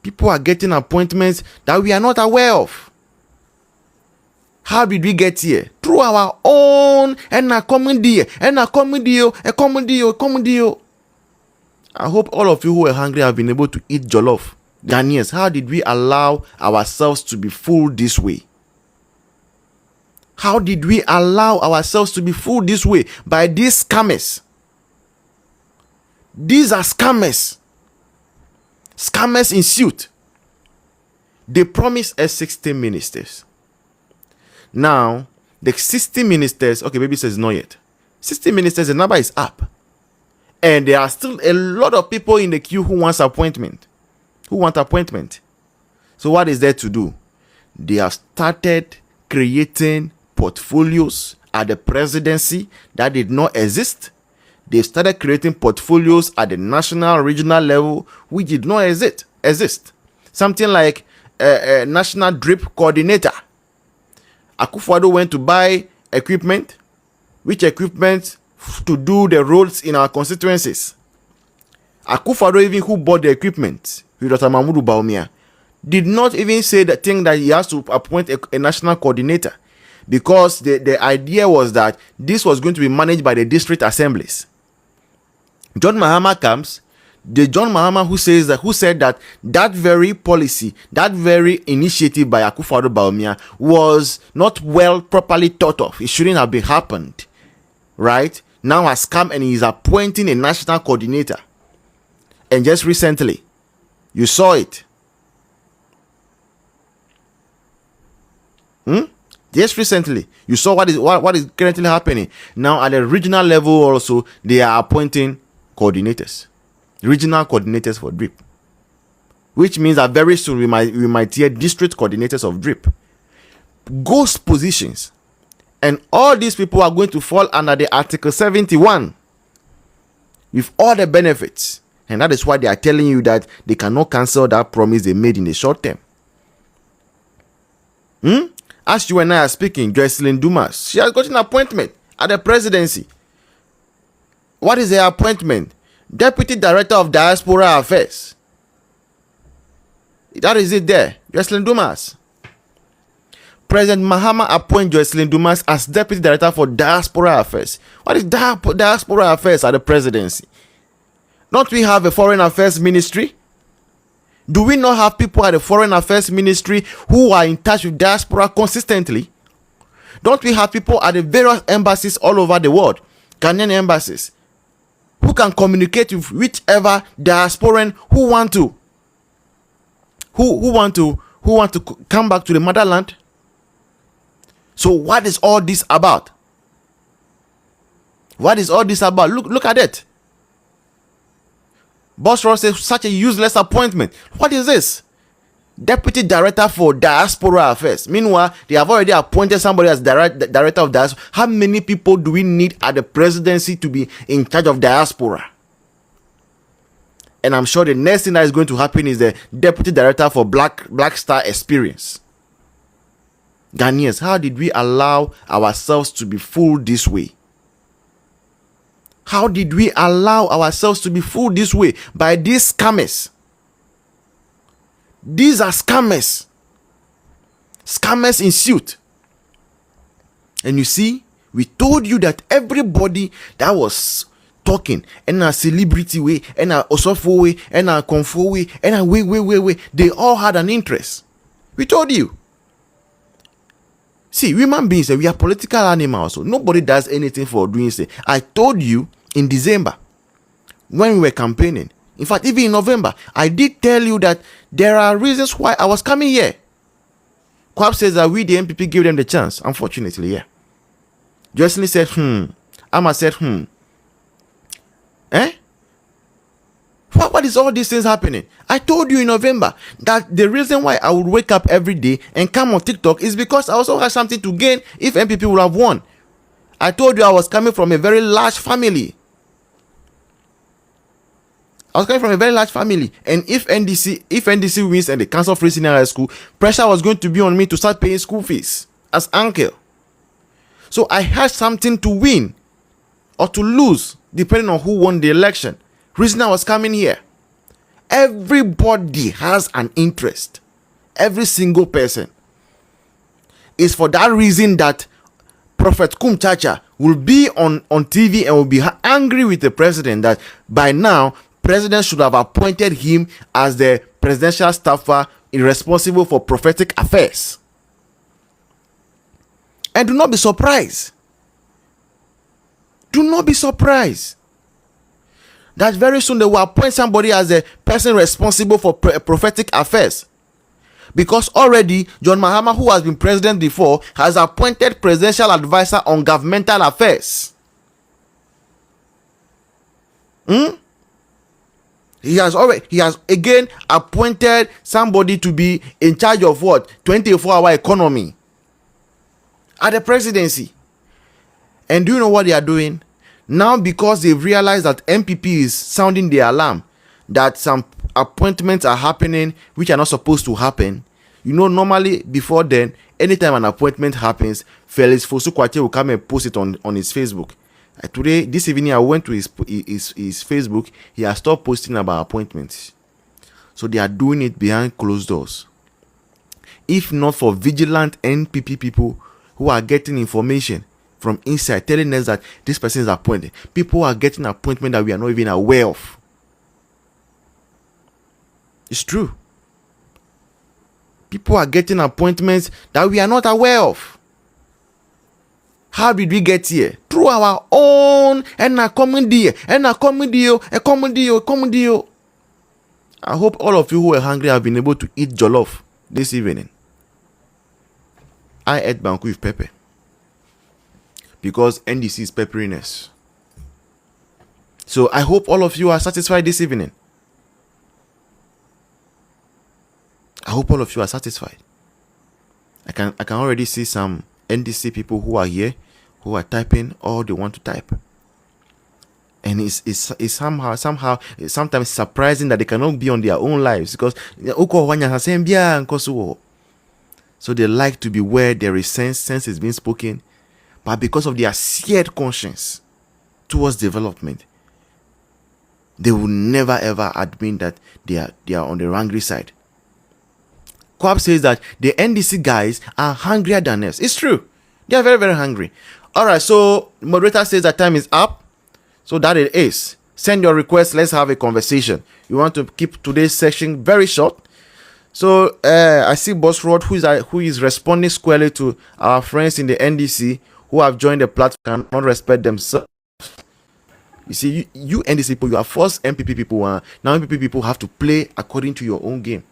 People are getting appointments that we are not aware of. How did we get here? Through our own a comedy. I hope all of you who are hungry have been able to eat jollof. Ghanaians, how did we allow ourselves to be fooled this way? How did we allow ourselves to be fooled this way by these scammers? These are scammers. Scammers in suit. They promise us 60 ministers. Now, the 60 ministers, okay, baby says not yet. 60 ministers, the number is up. And there are still a lot of people in the queue who want appointment. So what is there to do? They have started creating portfolios at the presidency that did not exist. They started creating portfolios at the national, regional level which did not exist. Something like a national drip coordinator. Akufo-Addo went to buy equipment. Which equipment? To do the roads in our constituencies. Akufo-Addo, even who bought the equipment with Dr. Mahmoud Bawumia, did not even say the thing that he has to appoint a national coordinator, because the idea was that this was going to be managed by the district assemblies. John Mahama comes, the John Mahama who said that very policy, that very initiative by Akufo-Addo Bawumia was not properly thought of. It shouldn't have been happened, right? Now has come and he's appointing a national coordinator. And just recently, you saw it. Just recently, you saw what is currently happening. Now at the regional level also, they are appointing coordinators. Regional coordinators for DRIP. Which means that very soon we might hear district coordinators of DRIP. Ghost positions. And all these people are going to fall under the Article 71 with all the benefits. And that is why they are telling you that they cannot cancel that promise they made in the short term. As you and I are speaking, Jocelyn Dumas, she has got an appointment at the presidency. What is her appointment? Deputy Director of Diaspora Affairs. That is it there. Jocelyn Dumas. President Mahama appoints Jocelyn Dumas as Deputy Director for Diaspora Affairs. What is Diaspora Affairs at the presidency? Don't we have a Foreign Affairs Ministry? Do we not have people at the Foreign Affairs Ministry who are in touch with diaspora consistently? Don't we have people at the various embassies all over the world, Ghanaian embassies, who can communicate with whichever diasporan who want to come back to the motherland? So what is all this about? What is all this about? Look at it. Boss Ross says such a useless appointment. What is this? Deputy Director for Diaspora Affairs. Meanwhile, they have already appointed somebody as Director of Diaspora. How many people do we need at the presidency to be in charge of diaspora? And I'm sure the next thing that is going to happen is the Deputy Director for Black Star Experience. Ghanaians, how did we allow ourselves to be fooled this way? How did we allow ourselves to be fooled this way by these scammers? These are scammers. Scammers in suit. And you see, we told you that everybody that was talking, and a celebrity way, and a osofo way, and a comfort way, and a way, they all had an interest. We told you. See, human beings, we are political animals, so nobody does anything for doing so. I told you in December, when we were campaigning, in fact, even in November, I did tell you that there are reasons why I was coming here. Kwab says that we, the MPP, gave them the chance. Unfortunately, yeah. Jocelyn said, Amma said, What is all these things happening? I told you in November that the reason why I would wake up every day and come on TikTok is because I also had something to gain if MPP would have won. I told you I was coming from a very large family. And if NDC wins and the Council Free Senior High School, pressure was going to be on me to start paying school fees as uncle. So I had something to win or to lose, depending on who won the election. Reason I was coming here. Everybody has an interest. Every single person. It's for that reason that Prophet Kumchacha will be on TV and will be angry with the president that by now, president should have appointed him as the presidential staffer responsible for prophetic affairs. And do not be surprised. Do not be surprised that very soon they will appoint somebody as the person responsible for prophetic affairs. Because already John Mahama, who has been president before, has appointed presidential advisor on governmental affairs. He has again appointed somebody to be in charge of what? 24-hour economy at the presidency. And do you know what they are doing? Now, because they've realized that MPP is sounding the alarm, that some appointments are happening which are not supposed to happen. You know, normally before then, anytime an appointment happens, Felix Fosu-Kwakye will come and post it on his Facebook. Today, this evening, I went to his Facebook. He has stopped posting about appointments. So they are doing it behind closed doors. If not for vigilant NPP people who are getting information from inside telling us that this person is appointed, people are getting appointment that we are not even aware of. It's true. People are getting appointments that we are not aware of. How did we get here? Through our own comedy. I hope all of you who are hungry have been able to eat jollof this evening. I ate banku with pepper because NDC is pepperiness. So I hope all of you are satisfied this evening. I hope all of you are satisfied. I can already see some NDC people who are here, who are typing all they want to type. And it's somehow sometimes surprising that they cannot be on their own lives because so they like to be where there is sense is being spoken, but because of their seared conscience towards development, they will never ever admit that they are on the angry side. Kwab says that the NDC guys are hungrier than us. It's true. They are very, very hungry. All right, so moderator says that time is up. So that it is. Send your request. Let's have a conversation. You want to keep today's session very short. So I see Boss Rod, who is responding squarely to our friends in the NDC who have joined the platform and not respect themselves. You see, you NDC people, you are first MPP people. Now MPP people have to play according to your own game.